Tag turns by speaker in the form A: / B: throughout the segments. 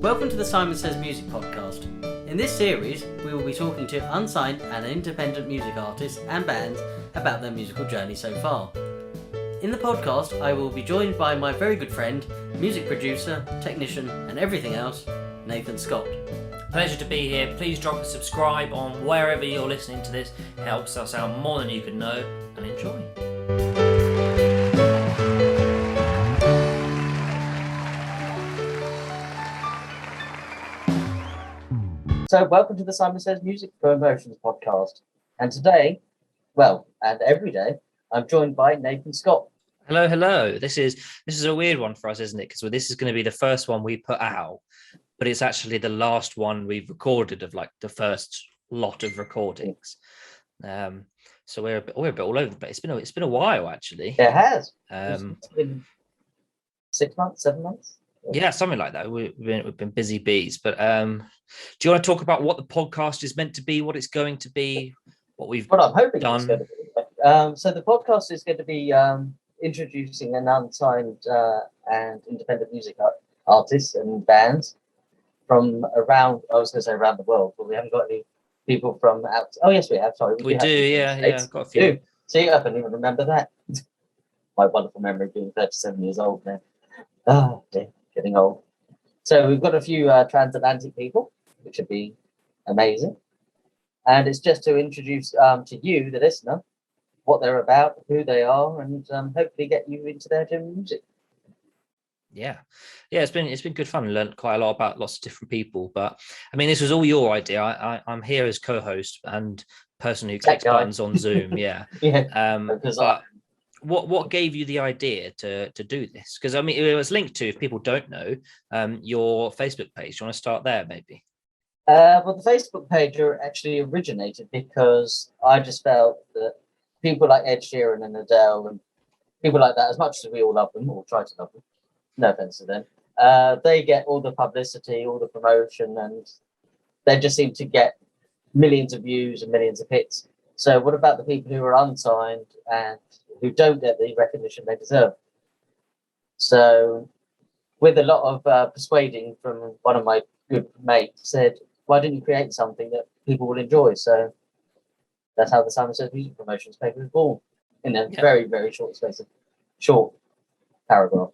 A: Welcome to the Simon Says Music podcast. In this series, we will be talking to unsigned and independent music artists and bands about their musical journey so far. In the podcast, I will be joined by my very good friend, music producer, technician, and everything else, Nathan Scott.
B: Pleasure to be here. Please drop a subscribe on wherever you're listening to this. It helps us out more than you can know, and enjoy.
A: So, welcome to the Simon Says Music Promotions podcast. And today, and every day, I'm joined by Nathan Scott.
B: Hello. This is a weird one for us, isn't it? Because this is going to be the first one we put out, but it's actually the last one we've recorded of like the first lot of recordings. So we're a bit all over the place. It's been a while actually.
A: It has. It's been 6 months, 7 months.
B: Yeah, something like that. We've been busy bees. But do you want to talk about what the podcast is meant to be, what it's going to be, what I'm hoping done? It's going to
A: be. So the podcast is going to be introducing an unsigned and independent music artists and bands from around. I was going to say around the world, but we haven't got any people from out. Oh yes, we have. Sorry,
B: we do. Yeah, got a few.
A: See, I don't even remember that. My wonderful memory being 37 years old now. Oh dear. Getting old. So we've got a few transatlantic people, which would be amazing. And it's just to introduce to you, the listener, what they're about, who they are, and hopefully get you into their general music.
B: Yeah, it's been good fun. I learned quite a lot about lots of different people. But I mean, this was all your idea. I'm here as co-host and person who clicks buttons on Zoom. Yeah. But what gave you the idea to do this? Because I mean, it was linked to, if people don't know, your Facebook page. Do you want to start there, maybe?
A: Well, the Facebook page actually originated because I just felt that people like Ed Sheeran and Adele and people like that, as much as we all love them or try to love them, no offense to them, they get all the publicity, all the promotion, and they just seem to get millions of views and millions of hits. So what about the people who are unsigned and who don't get the recognition they deserve? So with a lot of persuading from one of my good mates, said, why don't you create something that people will enjoy? So that's how the Simon Says Music Promotions page was born, in a very, very short paragraph.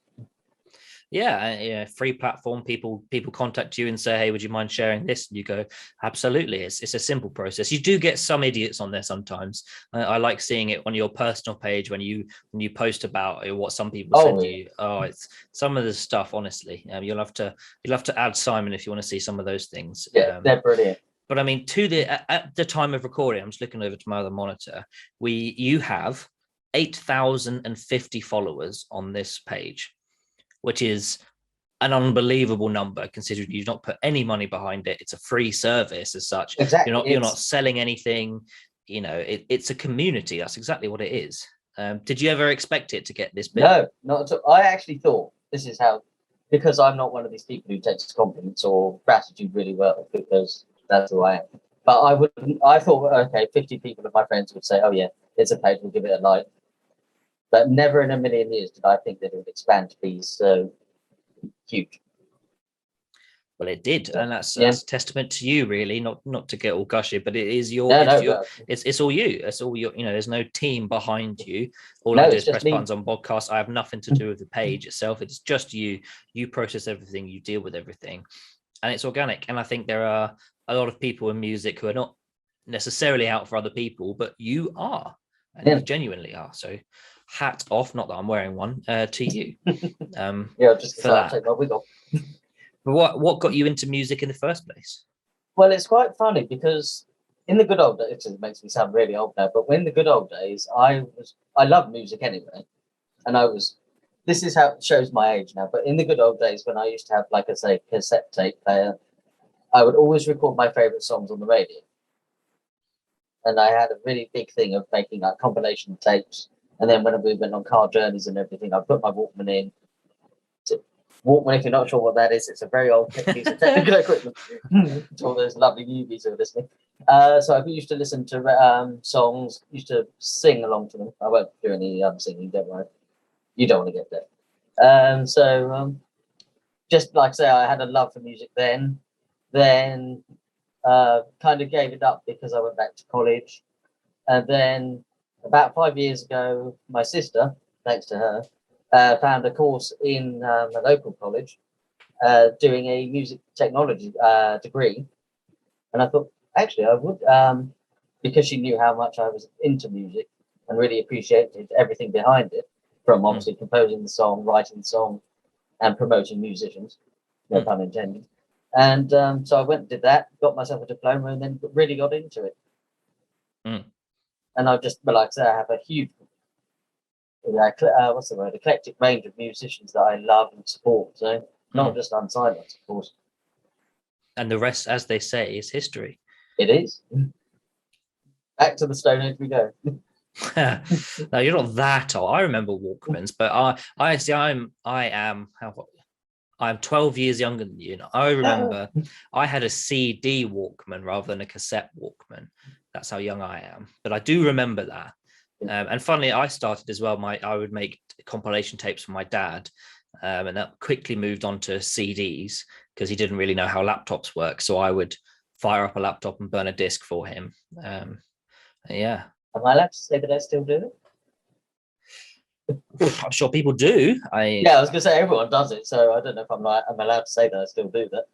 B: Yeah, free platform. People contact you and say, hey, would you mind sharing this? And you go, absolutely. It's a simple process. You do get some idiots on there sometimes. I like seeing it on your personal page when you post about what some people send you. Oh, it's some of the stuff, honestly. You'll have to add Simon if you want to see some of those things.
A: Yeah, they're brilliant.
B: But I mean, at the time of recording, I'm just looking over to my other monitor. You have 8,050 followers on this page, which is an unbelievable number considering you've not put any money behind it. It's a free service as such.
A: Exactly.
B: You're not selling anything. It's a community. That's exactly what it is. Did you ever expect it to get this big?
A: No, not at all. I actually thought this is how, because I'm not one of these people who takes compliments or gratitude really well, because that's who I am. But I thought, okay, 50 people of my friends would say, oh yeah, it's a page, we'll give it a like. But never in a million years did I think that it would expand to be so huge.
B: Well, it did, and that's a testament to you, really. Not to get all gushy, but it is your. It's all you. It's all your. There's no team behind you. All I do is press buttons on podcasts. I have nothing to do with the page itself. It's just you. You process everything. You deal with everything, and it's organic. And I think there are a lot of people in music who are not necessarily out for other people, but you are, and you genuinely are. So. Hat off, not that I'm wearing one, to you.
A: Just for that. Take my wig off.
B: But what got you into music in the first place?
A: Well, it's quite funny because in the good old days, it makes me sound really old now, but when the good old days, I loved music anyway. And this is how it shows my age now, but in the good old days when I used to have, like I say, cassette tape player, I would always record my favorite songs on the radio. And I had a really big thing of making like compilation tapes. And then when we went on car journeys and everything, I put my Walkman in. Walkman, if you're not sure what that is, it's a very old piece of technical equipment. To all those lovely newbies who are listening. So I used to listen to songs, used to sing along to them. I won't do any singing, don't worry. You don't want to get there. just like I say, I had a love for music then. Then kind of gave it up because I went back to college. And then about 5 years ago, my sister, thanks to her, found a course in a local college doing a music technology degree. And I thought, actually, I would, because she knew how much I was into music and really appreciated everything behind it, from obviously composing the song, writing the song, and promoting musicians, no pun intended. And so I went and did that, got myself a diploma, and then really got into it. And I've just, but like I say, I have a huge, what's the word, eclectic range of musicians that I love and support. So not just unsigned, of course.
B: And the rest, as they say, is history.
A: It is. Back to the Stone Age we go.
B: No, you're not that old. I remember Walkmans, but I'm 12 years younger than you. And I remember I had a CD Walkman rather than a cassette Walkman. That's how young I am. But I do remember that. And funnily, I started as well. I would make compilation tapes for my dad, and that quickly moved on to CDs because he didn't really know how laptops work. So I would fire up a laptop and burn a disc for him. Yeah.
A: Am I allowed to say that I still do
B: it? I'm sure people do.
A: Yeah, I was going to say everyone does it, so I don't know if I'm allowed to say that I still do that.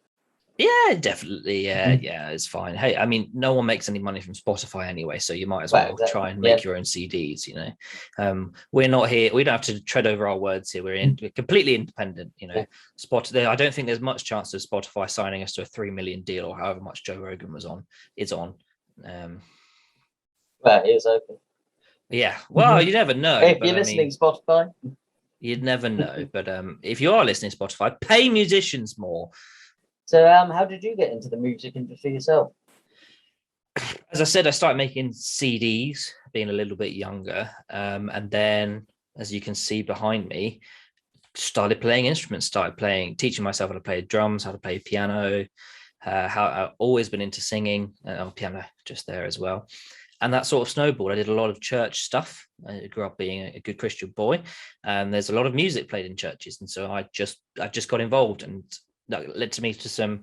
B: Yeah, definitely. Yeah, it's fine. Hey, I mean, no one makes any money from Spotify anyway, so you might as well try and make your own CDs. You know, we're not here. We don't have to tread over our words here. We're completely independent. You know, I don't think there's much chance of Spotify signing us to a 3 million deal or however much Joe Rogan is on.
A: Well, it is open.
B: Yeah, well, you never know.
A: If you're listening, Spotify,
B: you'd never know. But if you are listening, Spotify, pay musicians more.
A: So, how did you get into the music industry yourself?
B: As I said, I started making CDs, being a little bit younger, and then, as you can see behind me, started playing instruments. Teaching myself how to play drums, how to play piano. How I've always been into singing, piano just there as well. And that sort of snowballed. I did a lot of church stuff. I grew up being a good Christian boy, and there's a lot of music played in churches. And so I just got involved, and that led to me to some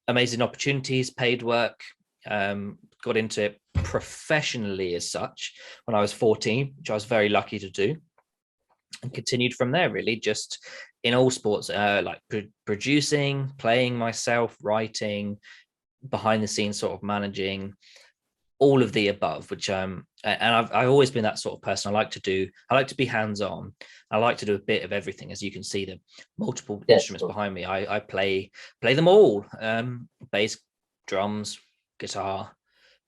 B: amazing opportunities, paid work. Got into it professionally as such when I was 14, which I was very lucky to do, and continued from there. Really, just in all sports, like producing, playing myself, writing, behind the scenes, sort of managing. All of the above, which and I've always been that sort of person. I like to be hands-on. I like to do a bit of everything. As you can see, the multiple instruments behind me, I play them all. Bass, drums, guitar,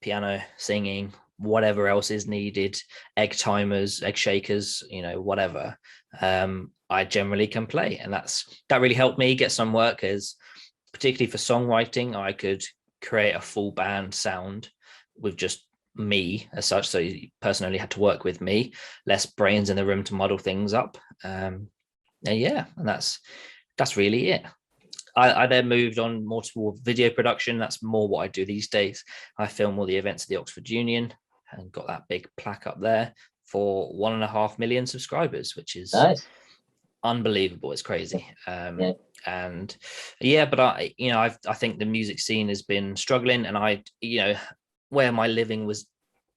B: piano, singing, whatever else is needed, egg timers, egg shakers, whatever. I generally can play, and that really helped me get some work, as particularly for songwriting, I could create a full band sound with just me as such. So the person only had to work with me, less brains in the room to muddle things up. And that's really it. I then moved on more toward video production. That's more what I do these days. I film all the events of the Oxford Union and got that big plaque up there for 1.5 million subscribers, which is unbelievable. It's crazy. And but I think the music scene has been struggling, and where my living was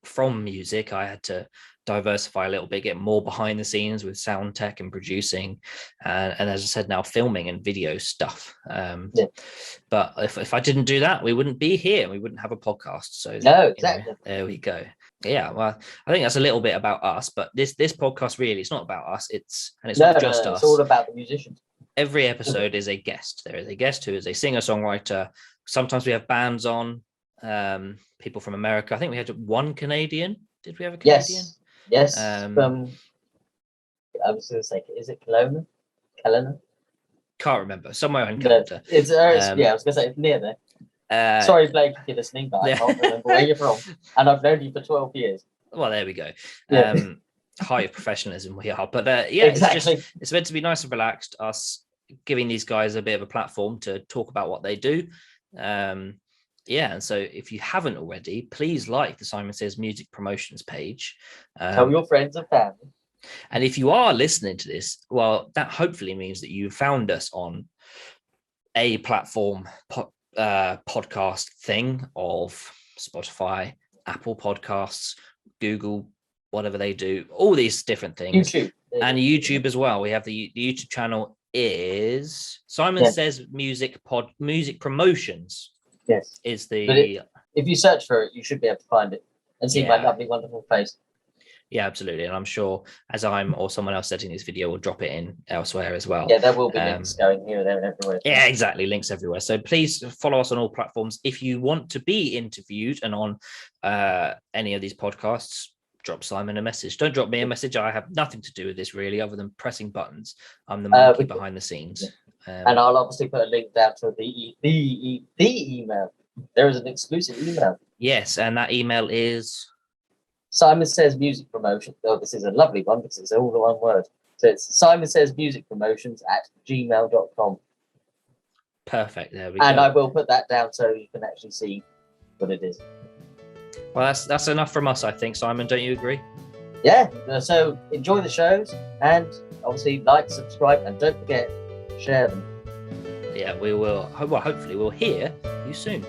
B: from music, I had to diversify a little bit, get more behind the scenes with sound tech and producing, and as I said, now filming and video stuff. But if I didn't do that, we wouldn't be here. We wouldn't have a podcast. So
A: no, exactly.
B: There we go. Yeah, well, I think that's a little bit about us, but this podcast really, it's not about us. It's not just us.
A: It's all about the musicians.
B: Every episode is a guest. There is a guest who is a singer-songwriter. Sometimes we have bands on. People from America. I think we had one Canadian. Did we have a Canadian?
A: Yes. I was going to say, is it Kelowna?
B: Can't remember. Somewhere in Canada.
A: It's I was going to say it's near there. Sorry, Blake, if you're listening, but I can't remember where you're from, and I've known you for 12 years.
B: Well, there we go. High professionalism we are, but
A: exactly.
B: It's meant to be nice and relaxed. Us giving these guys a bit of a platform to talk about what they do. And so if you haven't already, please like the Simon Says Music Promotions page.
A: Tell your friends and family.
B: And if you are listening to this, well, that hopefully means that you found us on a platform podcast thing of Spotify, Apple Podcasts, Google, whatever they do, all these different things.
A: YouTube.
B: And YouTube as well. We have the YouTube channel is Simon Says Music Promotions.
A: Yes.
B: Is the
A: if you search for it, you should be able to find it and see my lovely, wonderful face.
B: Yeah, absolutely. And I'm sure as I'm or someone else editing this video will drop it in elsewhere as well.
A: Yeah, there will be links going here, there, and everywhere.
B: Yeah, exactly. Links everywhere. So please follow us on all platforms. If you want to be interviewed and on any of these podcasts, drop Simon a message. Don't drop me a message. I have nothing to do with this really, other than pressing buttons. I'm the monkey behind the scenes.
A: Yeah. And I'll obviously put a link down to the email. There is an exclusive email.
B: Yes, and that email is
A: Simon Says Music Promotions. Oh, this is a lovely one because it's all one word. So it's simonsaymusicpromotions@gmail.com.
B: Perfect. There we
A: go. And
B: I
A: will put that down so you can actually see what it is.
B: Well, that's enough from us, I think, Simon. Don't you agree?
A: Yeah. So enjoy the shows and obviously like, subscribe, and don't forget, share them.
B: Yeah, we will. Well, hopefully we'll hear you soon.